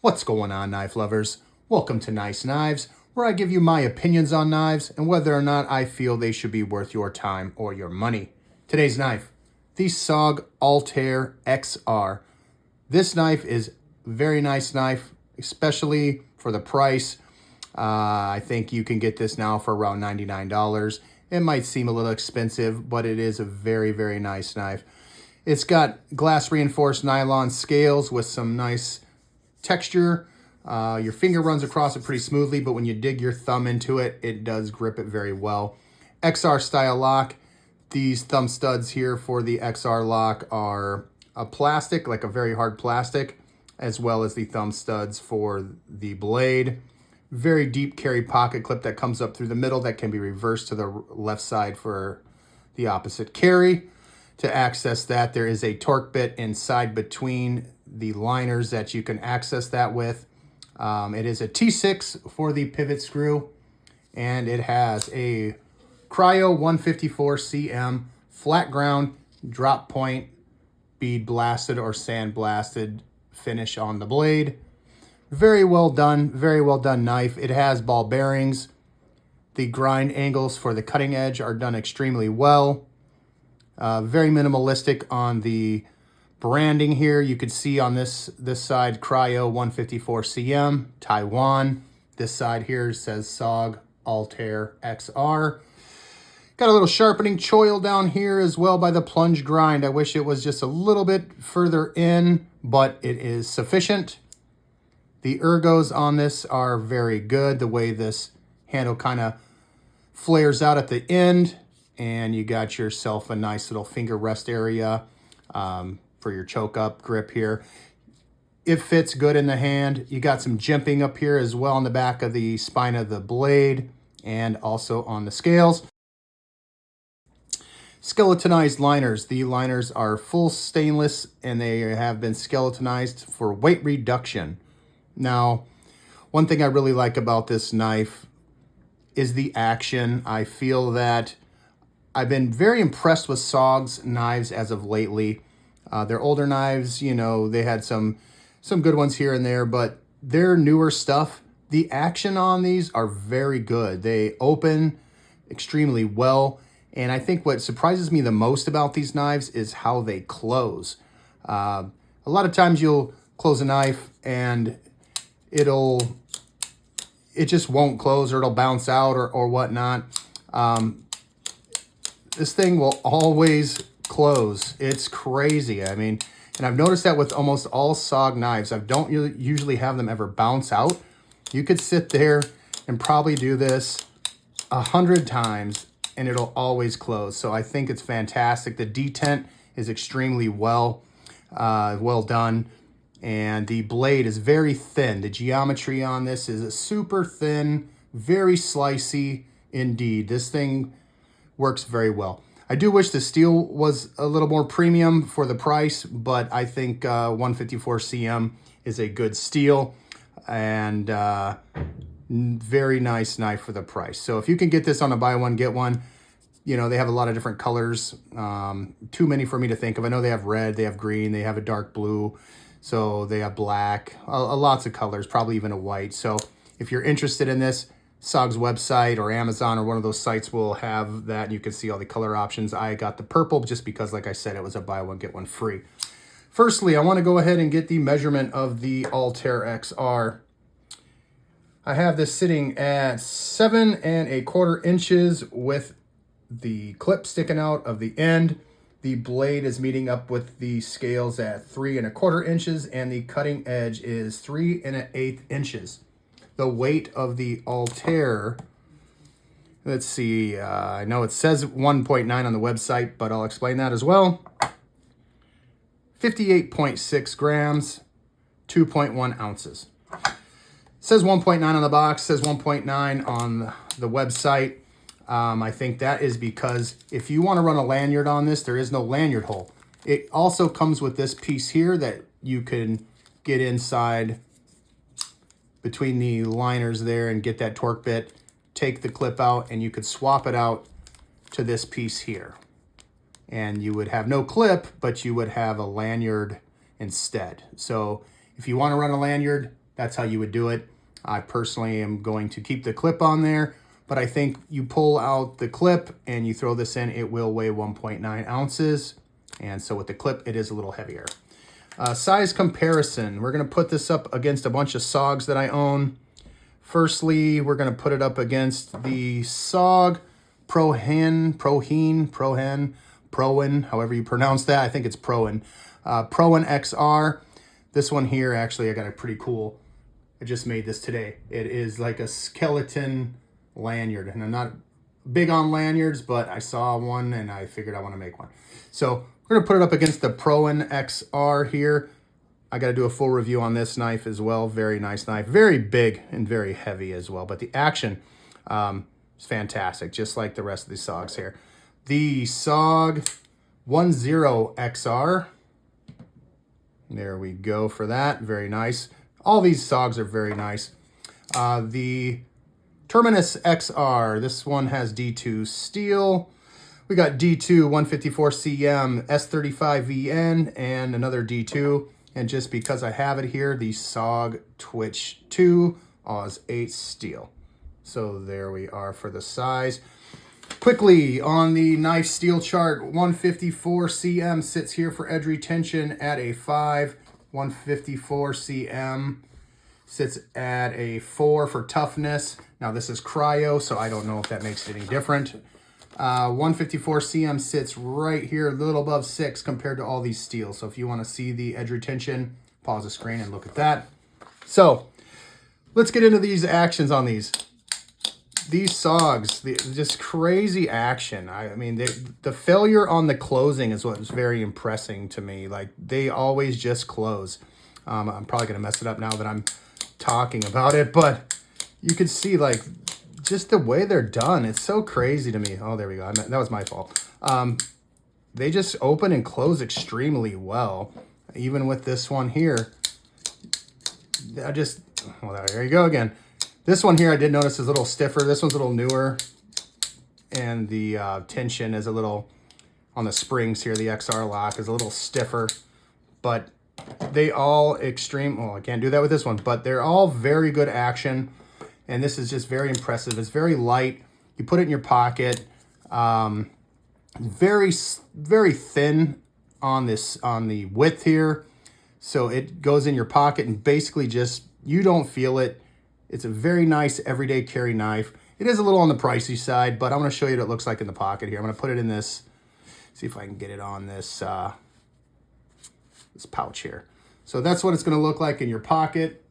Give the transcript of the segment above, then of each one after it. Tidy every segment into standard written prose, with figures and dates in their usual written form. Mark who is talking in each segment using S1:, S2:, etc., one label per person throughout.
S1: What's going on, knife lovers? Welcome to Nice Knives, where I give you my opinions on knives and whether or not I feel they should be worth your time or your money. Today's knife, the SOG Altair XR. This knife is a very nice knife, especially for the price. I think you can get this now for around $99. It might seem a little expensive, but it is a very, very nice knife. It's got glass reinforced nylon scales with some nice texture. Your finger runs across it pretty smoothly, but when you dig your thumb into it, it does grip it very well. XR style lock. These thumb studs here for the XR lock are a plastic, like a very hard plastic, as well as the thumb studs for the blade. Very deep carry pocket clip that comes up through the middle that can be reversed to the left side for the opposite carry. To access that, there is a torque bit inside between the liners that you can access that with. It is a T6 for the pivot screw, and it has a Cryo 154 cm flat ground drop point bead blasted or sand blasted finish on the blade. Very well done knife. It has ball bearings. The grind angles for the cutting edge are done extremely well. Very minimalistic on the branding here. You could see on this side, Cryo 154 cm, Taiwan. This side here says SOG Altair XR. Got a little sharpening choil down here as well by the plunge grind. I wish it was just a little bit further in, but it is sufficient. The ergos on this are very good. The way this handle kind of flares out at the end, and you got yourself a nice little finger rest area for your choke up grip here. It fits good in the hand. You got some jimping up here as well on the back of the spine of the blade and also on the scales. Skeletonized liners. The liners are full stainless and they have been skeletonized for weight reduction. Now, one thing I really like about this knife is the action. I feel that I've been very impressed with SOG's knives as of lately. Their older knives, you know, they had some good ones here and there, but their newer stuff, the action on these are very good. They open extremely well, and I think what surprises me the most about these knives is how they close. A lot of times you'll close a knife and it just won't close, or it'll bounce out or whatnot. This thing will always close. It's crazy. I mean, and I've noticed that with almost all SOG knives. I don't usually have them ever bounce out. You could sit there and probably do this 100 times and it'll always close. So I think it's fantastic. The detent is extremely well done. And the blade is very thin. The geometry on this is super thin, very slicey indeed. This thing works very well. I do wish the steel was a little more premium for the price, but I think 154 cm is a good steel and very nice knife for the price. So if you can get this on a buy one, get one, you know, they have a lot of different colors. Too many for me to think of. I know they have red, they have green, they have a dark blue, so they have black, lots of colors, probably even a white. So if you're interested in this, SOG's website or Amazon or one of those sites will have that, and you can see all the color options. I got the purple just because, like I said, it was a buy one, get one free. Firstly, I want to go ahead and get the measurement of the Altair XR. I have this sitting at 7 1/4 inches with the clip sticking out of the end. The blade is meeting up with the scales at 3 1/4 inches, and the cutting edge is 3 1/8 inches. The weight of the Altair, let's see, I know it says 1.9 on the website, but I'll explain that as well. 58.6 grams, 2.1 ounces. It says 1.9 on the box, says 1.9 on the website. I think that is because if you want to run a lanyard on this, there is no lanyard hole. It also comes with this piece here that you can get inside between the liners there and get that torque bit, take the clip out, and you could swap it out to this piece here. And you would have no clip, but you would have a lanyard instead. So if you want to run a lanyard, that's how you would do it. I personally am going to keep the clip on there, but I think you pull out the clip and you throw this in, it will weigh 1.9 ounces. And so with the clip, it is a little heavier. Size comparison. We're going to put this up against a bunch of SOGs that I own. Firstly, we're going to put it up against the SOG Prohen, however you pronounce that. I think it's Prohen. Prohen XR. This one here, actually, I got a pretty cool, I just made this today. It is like a skeleton lanyard. And I'm not big on lanyards, but I saw one and I figured I want to make one. So we're going to put it up against the Prohen XR here. I got to do a full review on this knife as well. Very nice knife. Very big and very heavy as well. But the action is fantastic, just like the rest of the SOGs here. The SOG 10 XR. There we go for that. Very nice. All these SOGs are very nice. The Terminus XR. This one has D2 steel. We got D2 154 cm, S35 VN, and another D2. And just because I have it here, the SOG Twitch 2 Oz 8 steel. So there we are for the size. Quickly, on the knife steel chart, 154 cm sits here for edge retention at a 5. 154 cm sits at a 4 for toughness. Now this is cryo, so I don't know if that makes it any different. 154 cm sits right here, a little above 6 compared to all these steels. So if you want to see the edge retention, pause the screen and look at that. So let's get into these actions on these. These SOGs, just crazy action. I mean, the failure on the closing is what was very impressing to me. Like, they always just close. I'm probably going to mess it up now that I'm talking about it, but you can see, like, just the way they're done. It's so crazy to me. Oh, there we go. That was my fault. They just open and close extremely well. Even with this one here, well, there you go again. This one here, I did notice is a little stiffer. This one's a little newer. And the tension is a little, on the springs here, the XR lock is a little stiffer. But they all well, I can't do that with this one. But they're all very good action. And this is just very impressive. It's very light. You put it in your pocket. Very, very thin on the width here. So it goes in your pocket and basically just, you don't feel it. It's a very nice everyday carry knife. It is a little on the pricey side, but I'm going to show you what it looks like in the pocket here. I'm going to put it in this, see if I can get it on this, this pouch here. So that's what it's going to look like in your pocket.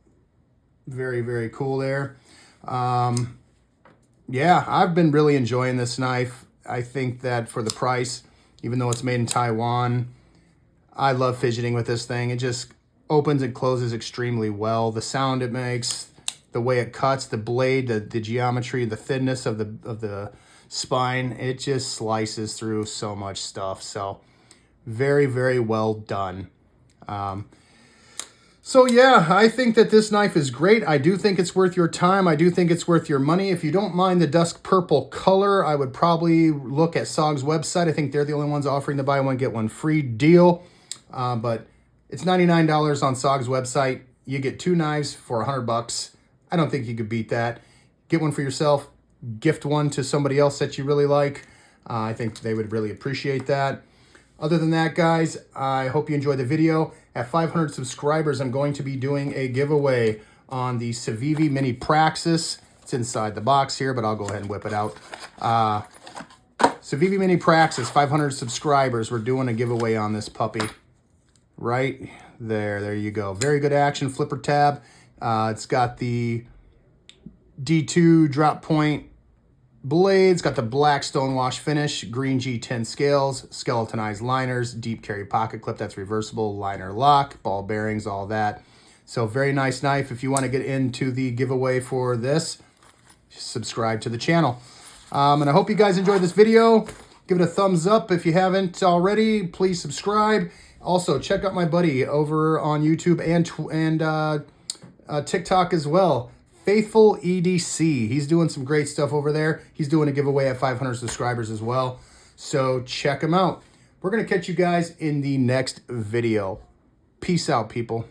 S1: Very, very cool there. Yeah, I've been really enjoying this knife. I think that for the price, even though it's made in Taiwan, I love fidgeting with this thing. It just opens and closes extremely well. The sound it makes, the way it cuts, the blade, the geometry, the thinness of the spine, it just slices through so much stuff. So very, very well done. So yeah, I think that this knife is great. I do think it's worth your time. I do think it's worth your money. If you don't mind the dusk purple color, I would probably look at SOG's website. I think they're the only ones offering the buy one, get one free deal. But it's $99 on SOG's website. You get 2 knives for $100. I don't think you could beat that. Get one for yourself. Gift one to somebody else that you really like. I think they would really appreciate that. Other than that, guys, I hope you enjoyed the video. At 500 subscribers, I'm going to be doing a giveaway on the Civivi Mini Praxis. It's inside the box here, but I'll go ahead and whip it out. Civivi Mini Praxis, 500 subscribers. We're doing a giveaway on this puppy. Right there. There you go. Very good action flipper tab. It's got the D2 drop point blades, got the black stonewash finish, green G10 scales, skeletonized liners, deep carry pocket clip that's reversible, liner lock, ball bearings, all that. So very nice knife. If you want to get into the giveaway for this, subscribe to the channel. And I hope you guys enjoyed this video. Give it a thumbs up. If you haven't already, please subscribe. Also, check out my buddy over on YouTube and TikTok as well. Faithful EDC. He's doing some great stuff over there. He's doing a giveaway at 500 subscribers as well. So check him out. We're going to catch you guys in the next video. Peace out, people.